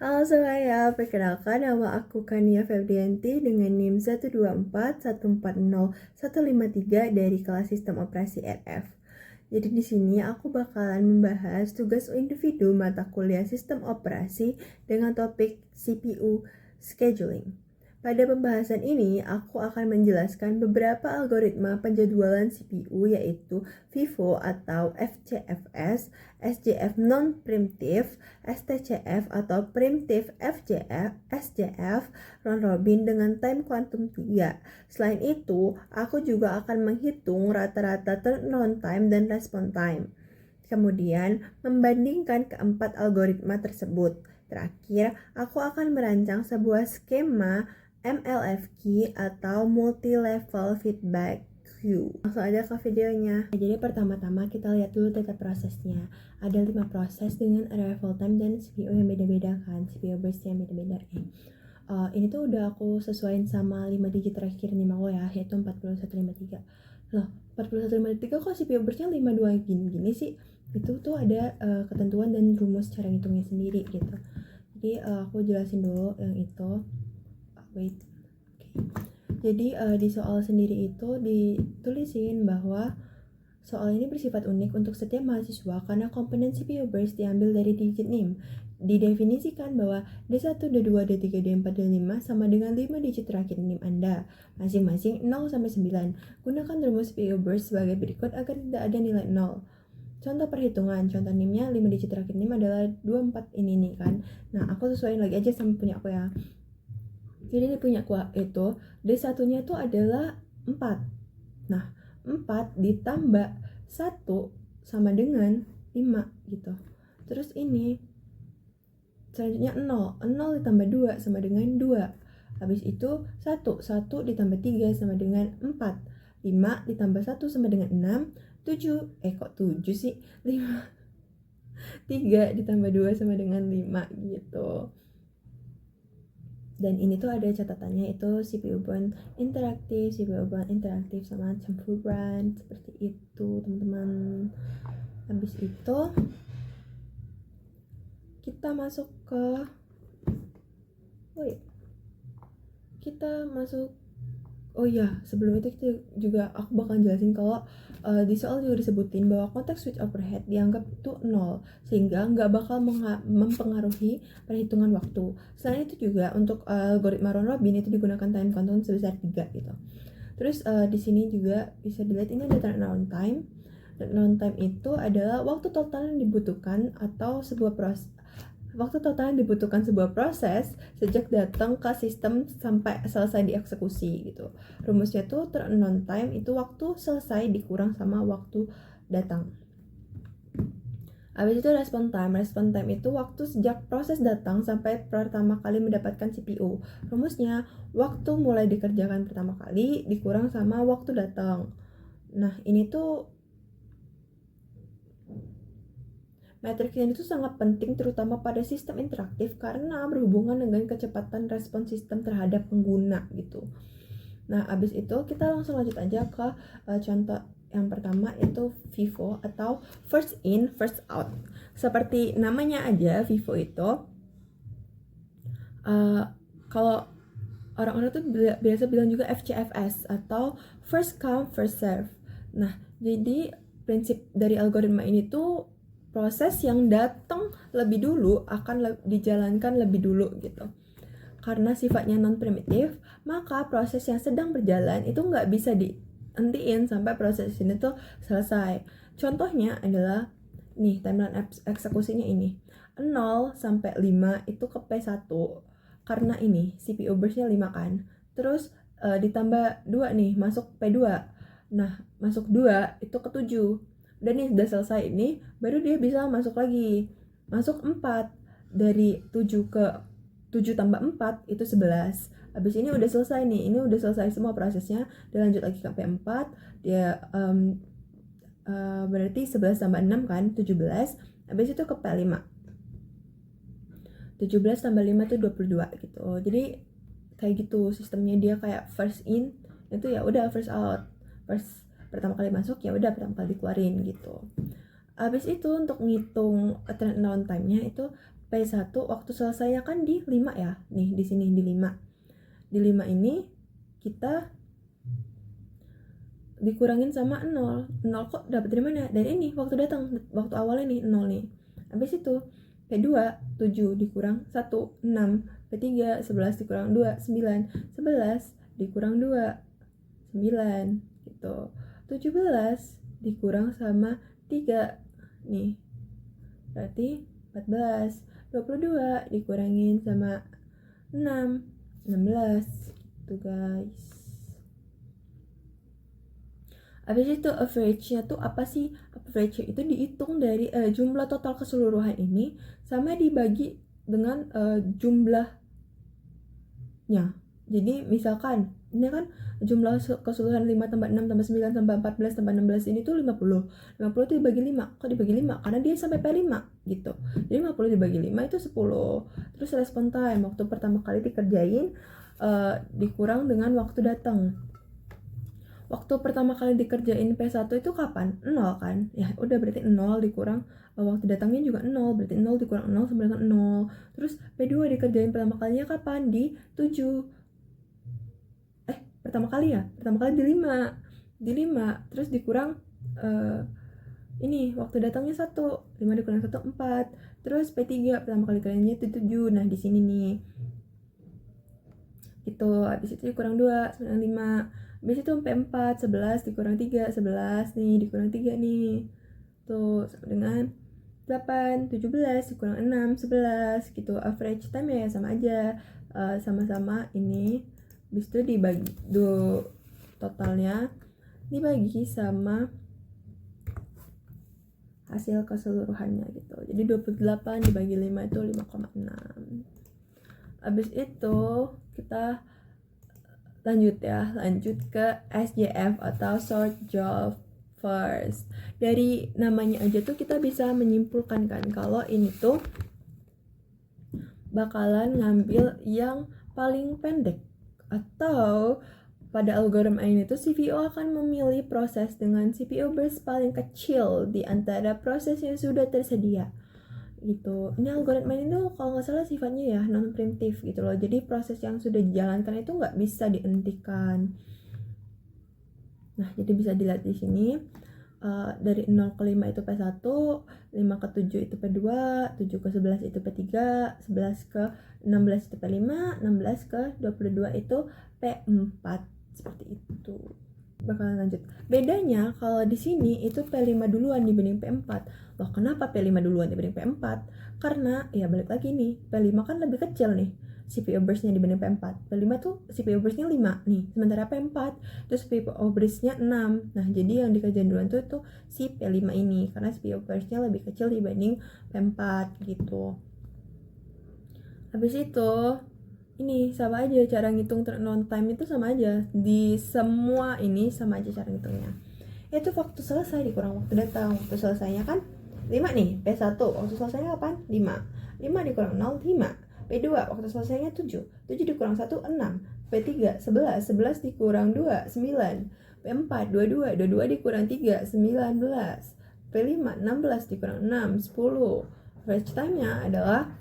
Halo semuanya, perkenalkan nama aku Kania Febrianti dengan NIM 124140153 dari kelas Sistem Operasi RF. Jadi di sini aku bakalan membahas tugas individu mata kuliah Sistem Operasi dengan topik CPU Scheduling. Pada pembahasan ini, aku akan menjelaskan beberapa algoritma penjadwalan CPU yaitu FIFO atau FCFS, SJF non-primitif, STCF atau primitif FJF, SJF, round robin dengan time quantum 3. Selain itu, aku juga akan menghitung rata-rata turnaround time dan response time. Kemudian, membandingkan keempat algoritma tersebut. Terakhir, aku akan merancang sebuah skema MLFQ atau Multi-Level Feedback Queue. Langsung aja ke videonya. Jadi pertama-tama kita lihat dulu data prosesnya. Ada 5 proses dengan arrival time dan CPU yang beda-beda kan, CPU burst yang beda-beda. Ini tuh udah aku sesuaiin sama 5 digit terakhir nih mau ya, yaitu 4153. Loh, 4153 kok CPU burstnya 52 gini-gini sih? Itu tuh ada ketentuan dan rumus cara ngitungnya sendiri gitu. Jadi aku jelasin dulu yang itu. Wait. Jadi di soal sendiri itu ditulisin bahwa soal ini bersifat unik untuk setiap mahasiswa karena komponen CPU burst diambil dari digit NIM. Didefinisikan bahwa D1, D2, D3, D4, D5 sama dengan 5 digit terakhir NIM Anda, masing-masing 0-9. Gunakan rumus CPU burst sebagai berikut agar tidak ada nilai 0. Contoh perhitungan, contoh NIM-nya 5 digit terakhir NIM adalah 24 ini nih kan. Nah, aku sesuaiin lagi aja sama punya aku ya. Jadi ini punya aku itu D1-nya itu adalah 4. Nah, 4 ditambah 1 sama dengan 5 gitu. Terus ini selanjutnya 0 ditambah 2 sama dengan 2. Habis itu 1 ditambah 3 sama dengan 4. 5 ditambah 1 sama dengan 6. 7 kok 7 sih? 5 3 ditambah 2 sama dengan 5 gitu. Dan ini tuh ada catatannya itu CPU burn interaktif, CPU burn interaktif sama campuran seperti itu teman-teman. Habis itu kita masuk ke sebelum itu kita juga aku bakal jelasin kalau di soal juga disebutin bahwa konteks switch overhead dianggap itu 0 sehingga nggak bakal mempengaruhi perhitungan waktu. Selain itu juga untuk algoritma round robin itu digunakan time quantum sebesar 3 gitu. Terus di sini juga bisa dilihat ini ada turnaround time. Turnaround time itu adalah waktu total yang dibutuhkan atau sebuah proses sejak datang ke sistem sampai selesai dieksekusi gitu. Rumusnya tuh turnaround time itu waktu selesai dikurang sama waktu datang. Habis itu response time itu waktu sejak proses datang sampai pertama kali mendapatkan CPU. Rumusnya waktu mulai dikerjakan pertama kali dikurang sama waktu datang. Nah, ini tuh matriks ini tuh sangat penting terutama pada sistem interaktif karena berhubungan dengan kecepatan respon sistem terhadap pengguna gitu. Nah, abis itu kita langsung lanjut aja ke contoh yang pertama itu FIFO atau first in first out. Seperti namanya aja, FIFO itu kalau orang-orang tuh biasa bilang juga FCFS atau first come first serve. Nah, jadi prinsip dari algoritma ini tuh proses yang datang lebih dulu akan dijalankan lebih dulu gitu. Karena sifatnya non-primitif, maka proses yang sedang berjalan itu nggak bisa dihentiin sampai proses ini tuh selesai. Contohnya adalah nih timeline eksekusinya ini 0 sampai 5 itu ke P1 karena ini CPU burstnya 5 kan. Terus ditambah 2 nih masuk P2. Nah, masuk 2 itu ke 7. Dan nih udah selesai ini baru dia bisa masuk lagi. Masuk 4 dari 7 ke 7 tambah 4 itu 11. Habis ini udah selesai nih. Ini udah selesai semua prosesnya. Dia lanjut lagi ke P4. Dia berarti 11 tambah 6 kan 17. Habis itu ke P5. 17 tambah 5 itu 22 gitu. Jadi kayak gitu sistemnya, dia kayak first in itu ya udah first out. First pertama kali masuk ya udah pertama kali dikeluarin gitu. Habis itu untuk ngitung turnaround time-nya itu P1 waktu selesainya kan di 5 ya. Nih di sini di 5. Di 5 ini kita dikurangin sama 0. 0 kok dapat dari mana? Dari ini waktu datang, waktu awalnya nih 0 nih. Habis itu P2 7 dikurang 1 6. P3 11 dikurang 2 9. 11 dikurang 2 9 gitu. 17 dikurang sama 3 nih. Berarti 14. 22 dikurangin sama 6 16 gitu guys. Habis itu average-nya tuh apa sih? Average itu dihitung dari jumlah total keseluruhan ini sama dibagi dengan jumlahnya. Jadi misalkan ini kan jumlah keseluruhan 5 tambah 6 tambah 9 tambah 14 tambah 16 ini tuh 50. 50 itu dibagi 5. Kok dibagi 5? Karena dia sampai P5 gitu. Jadi 50 dibagi 5 itu 10. Terus respon time waktu pertama kali dikerjain dikurang dengan waktu datang. Waktu pertama kali dikerjain P1 itu kapan? 0 kan? Ya udah berarti 0 dikurang waktu datangnya juga 0, berarti 0 dikurang 0 sama dengan 0. Terus P2 dikerjain pertama kalinya kapan? Di 7. Pertama kali ya? Pertama kali di 5. Di 5, terus dikurang ini waktu datangnya 1. 5 dikurang 1 4. Terus P3 pertama kali kerjanya itu 7. Nah, di sini nih. Gitu. Habis itu dikurang 2 sama dengan 5. Habis itu P4 11 dikurang 3 11 nih dikurang 3 nih. Tuh sama dengan 8 17 dikurang 6 11 gitu. Average time ya sama aja. Sama-sama ini. Habis itu dibagi totalnya dibagi sama hasil keseluruhannya gitu. Jadi 28 dibagi 5 itu 5,6. Habis itu kita lanjut ke SJF atau short job first. Dari namanya aja tuh kita bisa menyimpulkan kan kalau ini tuh bakalan ngambil yang paling pendek, atau pada algoritma ini tuh CPU akan memilih proses dengan CPU burst paling kecil di antara proses yang sudah tersedia gitu. Ini algoritma ini tuh kalau nggak salah sifatnya ya non preemptive gitu loh. Jadi proses yang sudah dijalankan itu nggak bisa dihentikan. Nah, jadi bisa dilihat di sini dari 0 ke 5 itu P1, 5 ke 7 itu P2, 7 ke 11 itu P3, 11 ke 16 itu P5, 16 ke 22 itu P4. Seperti itu. Bakalan lanjut. Bedanya kalau di sini itu P5 duluan dibanding P4. Loh, kenapa P5 duluan dibanding P4? Karena ya balik lagi nih, P5 kan lebih kecil nih CPU burst-nya dibanding P4. P5 tuh CPU burst-nya 5 nih, sementara P4 itu CPU burst-nya 6. Nah, jadi yang dikerjain duluan tuh si P5 ini karena CPU burst-nya lebih kecil dibanding P4 gitu. Habis itu ini sama aja cara ngitung turnaround time itu sama aja di semua ini sama aja cara ngitungnya. Itu waktu selesai dikurang waktu datang. Waktu selesainya kan 5 nih, P1 waktu selesainya kapan? 5 dikurang 0 5. P2 waktu selesainya 7 dikurang 1 6. P3 11 dikurang 2 9. P4 22 dikurang 3 19. P5 16 dikurang 6 10. Average time-nya adalah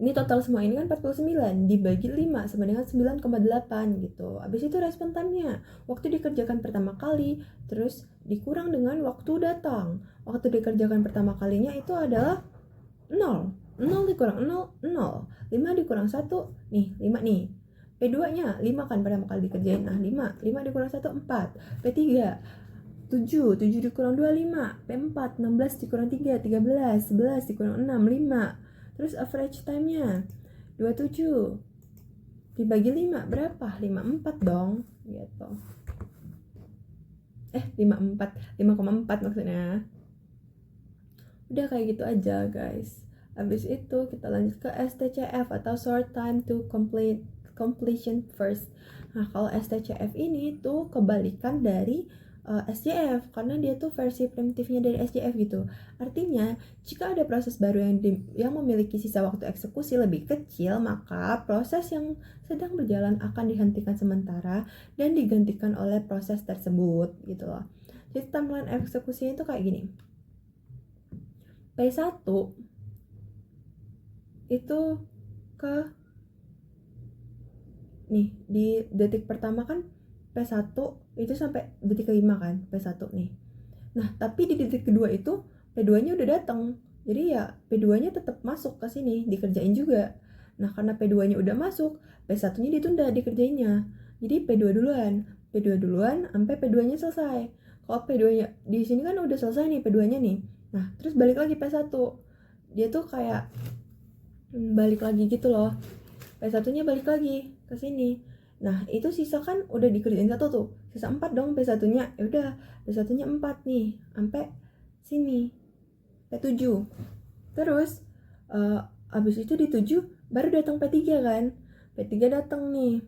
ini total semua ini kan 49 dibagi 5 sama dengan 9,8 gitu. Habis itu respon time-nya waktu dikerjakan pertama kali terus dikurang dengan waktu datang. Waktu dikerjakan pertama kalinya itu adalah 0 dikurang 0 0. 5 dikurang 1 nih 5 nih. P2 nya 5 kan pertama kali dikerjain. Nah 5 dikurang 1 4. P3 7 dikurang 2 5. P4 16 dikurang 3 13. 11 dikurang 6 5. Terus average time-nya 27 dibagi 5 berapa? 54 dong gitu. 5,4 maksudnya. Udah kayak gitu aja guys. Habis itu kita lanjut ke STCF atau short time to completion first. Nah, kalau STCF ini tuh kebalikan dari SJF karena dia tuh versi primitifnya dari SJF gitu. Artinya, jika ada proses baru yang memiliki sisa waktu eksekusi lebih kecil, maka proses yang sedang berjalan akan dihentikan sementara dan digantikan oleh proses tersebut gitu loh. Jadi timeline eksekusinya itu kayak gini. P1 itu ke nih di detik pertama kan P1 itu sampai detik kelima kan P1 nih. Nah tapi di detik kedua itu P2 nya udah datang, jadi ya P2 nya tetap masuk ke sini dikerjain juga. Nah karena P2 nya udah masuk, P1 nya ditunda dikerjainnya, jadi P2 duluan sampai P2 nya selesai. Kalau P2 nya di sini kan udah selesai nih P2 nya nih, nah terus balik lagi P1, dia tuh kayak balik lagi gitu loh, P1 nya balik lagi ke sini. Nah itu sisa kan udah dikerjain satu tuh, sisa 4 dong P1 nya. Ya udah P1 nya 4 nih sampai sini P7. Terus abis itu di 7 baru datang P3 kan. P3 datang nih,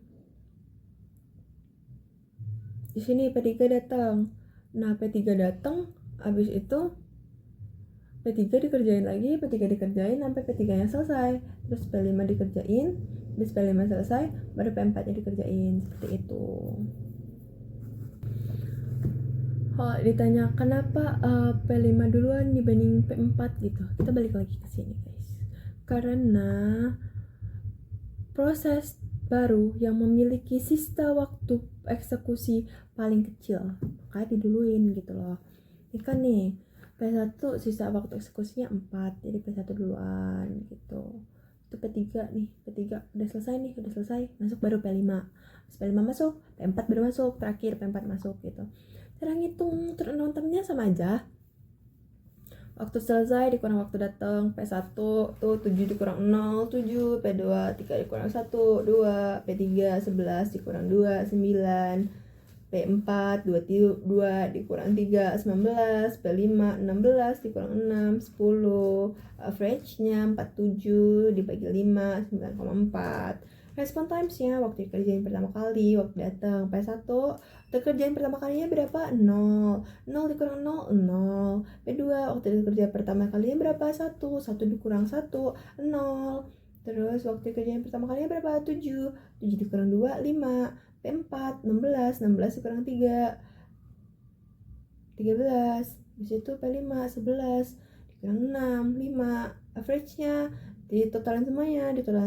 di sini P3 datang. Nah P3 datang, abis itu P3 dikerjain lagi, P3 dikerjain sampai P3 nya selesai. Terus P5 dikerjain, habis P5 selesai baru P4 nya dikerjain. Seperti itu. Kalau ditanya kenapa P5 duluan dibanding P4 gitu, kita balik lagi ke sini guys. Karena proses baru yang memiliki sisa waktu eksekusi paling kecil, makanya diduluin gitu loh. Ini kan nih P1 sisa waktu eksekusinya 4, jadi P1 duluan gitu. Itu P3 nih, P3 udah selesai, masuk baru P5. P5 masuk, P4 baru masuk, terakhir P4 masuk gitu. Cara ngitung nontonnya sama aja. Waktu selesai dikurang waktu datang, P1 tuh 7 dikurang 0, 7, P2 3 dikurang 1, 2, P3 11 dikurang 2, 9, P4 2 dikurang 3, 19, P5 16 dikurang 6, 10, average-nya 47 dibagi 5, 9,4. Respon times-nya waktu dikerjain pertama kali, waktu datang P1 kerjaan pertama kalinya berapa? 0 dikurang 0, 0. P2 waktu kerja pertama kalinya berapa? 1 dikurang 1, 0. Terus waktu kerjaan pertama kalinya berapa? 7 dikurang 2, 5. P4 16 dikurang 3, 13. Habis itu P5 11 dikurang 6, 5. Average-nya ditotalin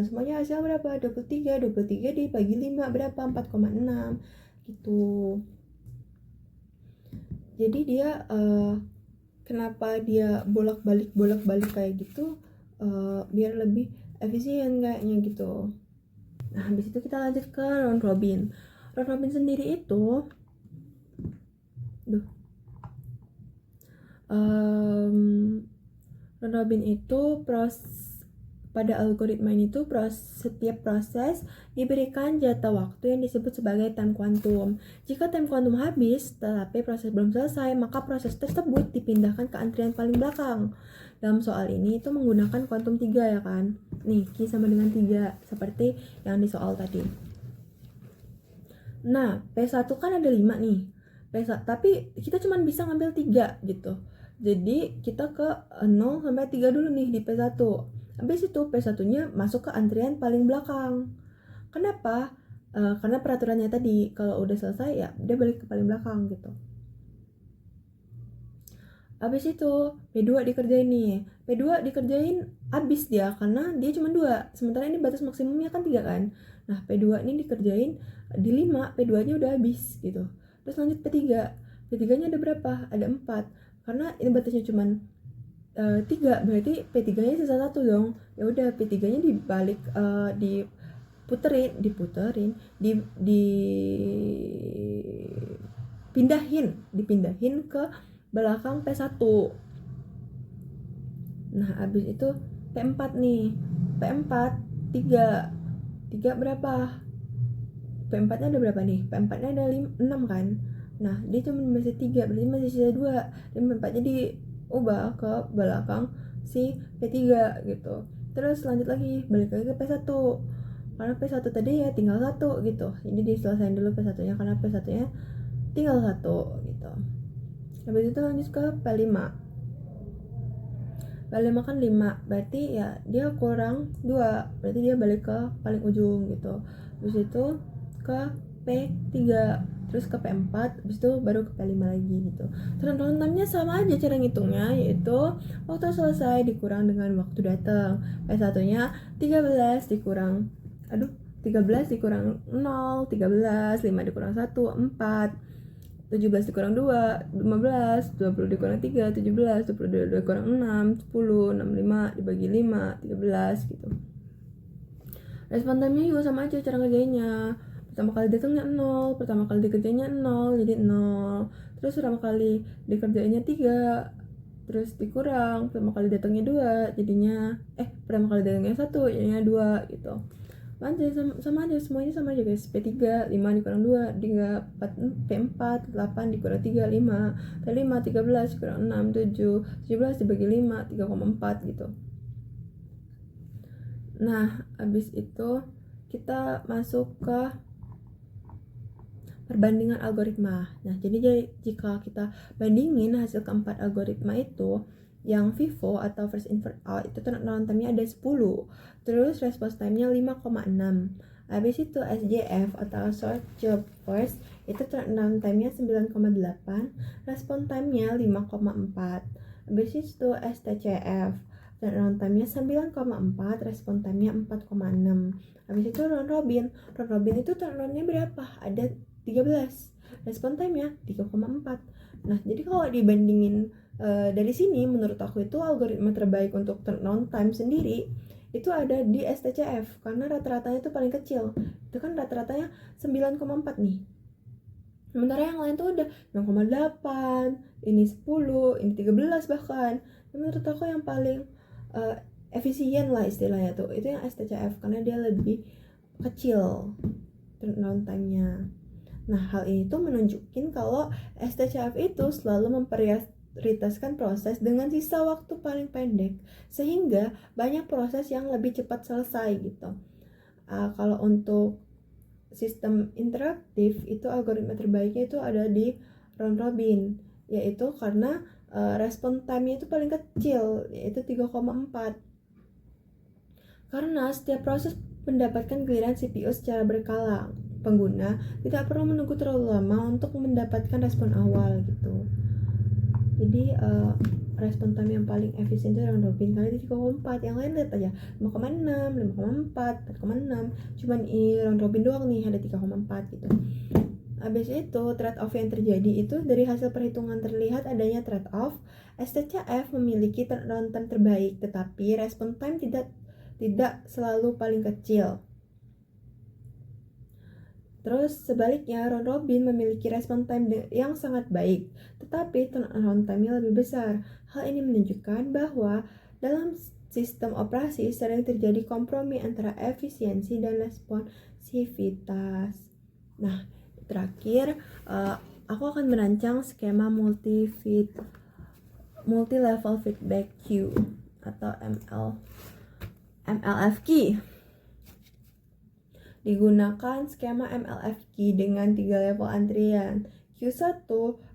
semuanya hasil berapa? 23 dibagi 5 berapa? 4,6 gitu. Jadi dia kenapa dia bolak-balik kayak gitu, biar lebih efisien kayaknya gitu. Nah habis itu kita lanjut ke round robin. Round robin sendiri itu round robin itu pada algoritma ini tuh setiap proses diberikan jatah waktu yang disebut sebagai time quantum. Jika time quantum habis tetapi proses belum selesai, maka proses tersebut dipindahkan ke antrian paling belakang. Dalam soal ini itu menggunakan kuantum 3 ya kan. Nih, Q sama dengan 3 seperti yang di soal tadi. Nah, P1 kan ada 5 nih. P1, tapi kita cuma bisa ngambil 3 gitu. Jadi kita ke 0 sampai 3 dulu nih di P1. Habis itu P1-nya masuk ke antrian paling belakang. Kenapa? Karena peraturannya tadi, kalau udah selesai ya dia balik ke paling belakang gitu. Habis itu P2 dikerjain nih. P2 dikerjain habis dia karena dia cuma 2. Sementara ini batas maksimumnya kan 3 kan. Nah, P2 ini dikerjain di 5, P2-nya udah habis gitu. Terus lanjut P3. P3-nya ada berapa? Ada 4. Karena ini batasnya cuma 3, berarti P3-nya sisa 1 dong. Ya udah P3-nya dibalik dipindahin ke belakang P1. Nah, habis itu P4 nih. P4 3 berapa? P4-nya ada berapa nih? P4-nya ada 6 kan. Nah, dia cuma masih 3, berarti masih sisa 2. Dan P4-nya diubah ke belakang si P3 gitu. Terus lanjut lagi, balik lagi ke P1. Karena P1 tadi ya tinggal 1 gitu. Jadi diselesain dulu P1-nya karena P1-nya tinggal 1 gitu. Habis itu lanjut ke P5. P5 kan 5, berarti ya dia kurang 2, berarti dia balik ke paling ujung gitu. Habis itu ke P3. terus ke P4, habis itu baru ke P5 lagi gitu. Turnaround time-nya sama aja cara ngitungnya, yaitu waktu selesai dikurang dengan waktu datang. P1-nya 13 dikurang 13 dikurang 0, 13, 5 dikurang 1, 4, 17 dikurang 2, 15, 20 dikurang 3, 17, 22 dikurang 6, 10, 65 dibagi 5, 13 gitu. Respon time-nya juga sama aja cara ngerjainnya. Pertama kali datangnya 0, pertama kali dikerjainnya 0, jadi 0. Terus pertama kali dikerjainnya 3, terus dikurang, pertama kali datangnya 2, jadinya pertama kali datangnya 1, jadinya 2 gitu. Sama aja, semuanya sama aja guys. P3, 5 dikurang 2, 3, 4, P4, 8 dikurang 3, 5, P5, 13 dikurang 6, 7, 17 dibagi 5, 3,4 gitu. Nah, habis itu kita masuk ke perbandingan algoritma. Nah, jadi jika kita bandingin hasil keempat algoritma itu, yang FIFO atau first in first out itu turnaround time-nya ada 10, terus response time-nya 5,6. Habis itu SJF atau short job first itu turnaround time-nya 9,8, response time-nya 5,4. Habis itu STCF turnaround time-nya 9,4, response time-nya 4,6. Habis itu round robin itu turnaround-nya berapa? Ada 13, respon time-nya 3,4. Nah, jadi kalau dibandingin dari sini, menurut aku itu algoritma terbaik untuk turnaround time sendiri itu ada di STCF, karena rata-ratanya itu paling kecil. Itu kan rata-ratanya 9,4 nih. Sementara yang lain tuh udah 6,8, ini 10, ini 13 bahkan. Menurut aku yang paling efisien lah istilahnya tuh, itu yang STCF, karena dia lebih kecil turnaround time-nya. Nah, hal ini tuh menunjukin kalau STCF itu selalu memprioritaskan proses dengan sisa waktu paling pendek, sehingga banyak proses yang lebih cepat selesai gitu. Kalau untuk sistem interaktif itu algoritma terbaiknya itu ada di round robin, yaitu karena respon time-nya itu paling kecil, yaitu 3,4. Karena setiap proses mendapatkan giliran CPU secara berkala, pengguna tidak perlu menunggu terlalu lama untuk mendapatkan respon awal gitu. Jadi respon time yang paling efisien itu round robin kali itu 3,4. Yang lain lihat aja 5,6, 5,4, 4,6. Cuman ini round robin doang nih ada 3,4 gitu. Habis itu trade-off yang terjadi itu dari hasil perhitungan terlihat adanya trade-off. STCF memiliki turnaround time terbaik, tetapi respon time tidak selalu paling kecil. Terus sebaliknya, round robin memiliki respon time yang sangat baik, tetapi turnaround time-nya lebih besar. Hal ini menunjukkan bahwa dalam sistem operasi sering terjadi kompromi antara efisiensi dan responsivitas. Nah, terakhir, aku akan merancang skema multi-level feedback queue atau MLFQ. Digunakan skema MLFQ dengan 3 level antrian. Q1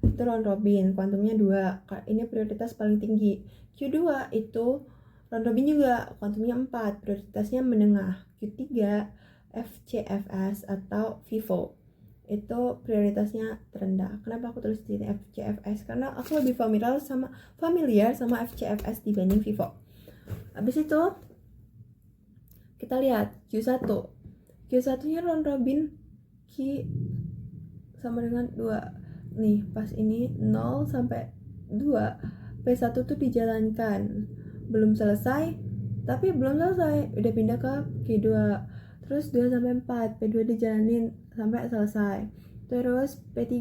itu round robin, kuantumnya 2, ini prioritas paling tinggi. Q2 itu round robin juga, kuantumnya 4, prioritasnya menengah. Q3 FCFS atau FIFO, itu prioritasnya terendah. Kenapa aku tulis di sini FCFS? Karena aku lebih familiar sama FCFS dibanding FIFO. Habis itu kita lihat Q1 nya round robin Q sama dengan 2 nih, pas ini 0 sampai 2, P1 tuh dijalankan, belum selesai, udah pindah ke Q2. Terus 2 sampai 4, P2 dijalanin sampai selesai. Terus P3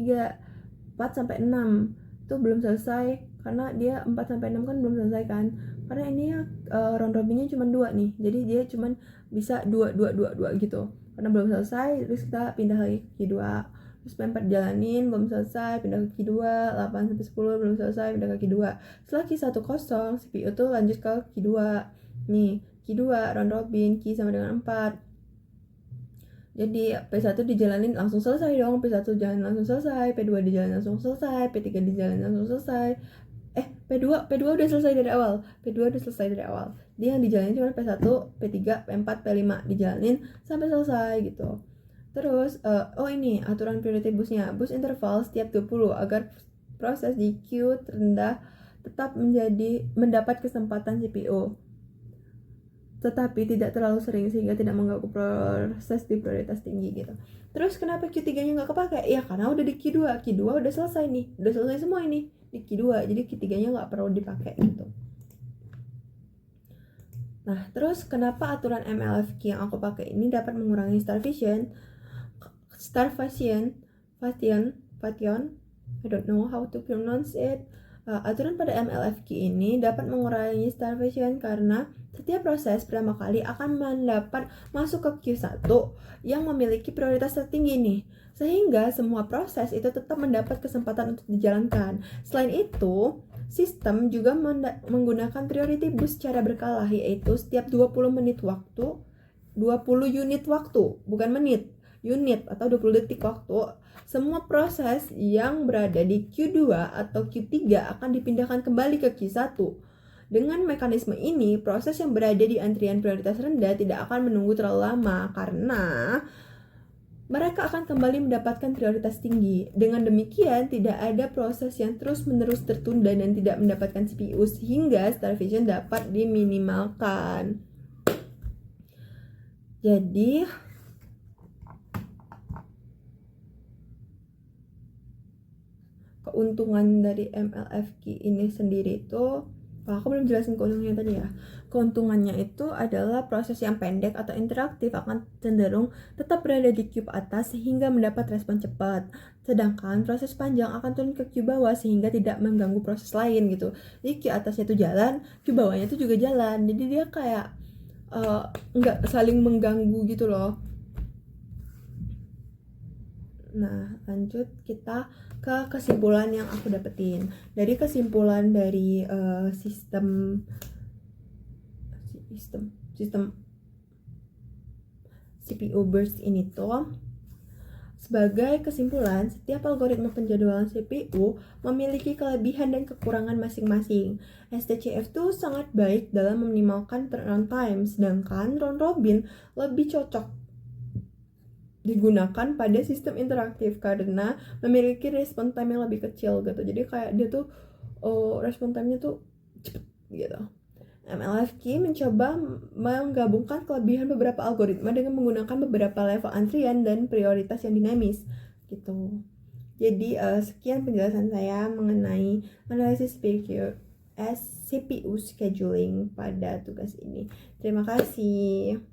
4 sampai 6 itu belum selesai, karena dia 4 sampai 6 kan belum selesai kan, karena ini round robinnya cuma 2 nih, jadi dia cuma bisa 2 gitu, karena belum selesai. Terus kita pindah lagi ke Q2, terus P4 jalanin belum selesai, pindah ke Q2, 8 sampai 10 belum selesai, pindah ke Q2. Setelah Q1 kosong, CPU tuh lanjut ke Q2 nih. Q2 round robin Q sama dengan 4, jadi P1 dijalanin langsung selesai dong, P1 jalan langsung selesai, P2 dijalanin langsung selesai, P3 dijalanin langsung selesai. P2 udah selesai dari awal. Dia yang dijalanin cuma P1, P3, P4, P5 dijalanin sampai selesai gitu. Terus, ini aturan priority busnya. Bus interval setiap 20 agar proses di queue terendah tetap mendapat kesempatan CPU. Tetapi tidak terlalu sering sehingga tidak mengganggu proses di prioritas tinggi gitu. Terus kenapa Q3-nya nggak kepake? Ya karena udah di Q2. Q2 udah selesai nih. Udah selesai semua ini di Q2. Jadi Q3-nya nggak perlu dipakai gitu. Nah, terus kenapa aturan MLFQ yang aku pakai ini dapat mengurangi starvation, I don't know how to pronounce it. Aturan pada MLFQ ini dapat mengurangi starvation karena setiap proses pertama kali akan mendapat masuk ke Q1 yang memiliki prioritas tertinggi nih. Sehingga semua proses itu tetap mendapat kesempatan untuk dijalankan. Selain itu, sistem juga menggunakan priority boost secara berkala, yaitu setiap 20 menit waktu, 20 unit waktu, bukan menit, unit atau 20 detik waktu, semua proses yang berada di Q2 atau Q3 akan dipindahkan kembali ke Q1. Dengan mekanisme ini, proses yang berada di antrian prioritas rendah tidak akan menunggu terlalu lama karena mereka akan kembali mendapatkan prioritas tinggi. Dengan demikian, tidak ada proses yang terus-menerus tertunda dan tidak mendapatkan CPU sehingga starvation dapat diminimalkan. Jadi, keuntungan dari MLFQ ini sendiri itu, aku belum jelasin keuntungannya tadi ya. Keuntungannya itu adalah proses yang pendek atau interaktif akan cenderung tetap berada di queue atas sehingga mendapat respon cepat. Sedangkan proses panjang akan turun ke queue bawah sehingga tidak mengganggu proses lain gitu. Jadi queue atasnya itu jalan, queue bawahnya itu juga jalan. Jadi dia kayak nggak saling mengganggu gitu loh. Nah, lanjut kita ke kesimpulan yang aku dapetin. Dari kesimpulan dari sistem CPU burst ini tuh, sebagai kesimpulan, setiap algoritma penjadwalan CPU memiliki kelebihan dan kekurangan masing-masing. STCF tuh sangat baik dalam meminimalkan turnaround time, sedangkan round robin lebih cocok digunakan pada sistem interaktif karena memiliki respon time yang lebih kecil gitu. Jadi kayak dia tuh respon time-nya tuh cepet gitu. MLFQ mencoba menggabungkan kelebihan beberapa algoritma dengan menggunakan beberapa level antrian dan prioritas yang dinamis gitu. Jadi sekian penjelasan saya mengenai analisis CPU scheduling pada tugas ini. Terima kasih.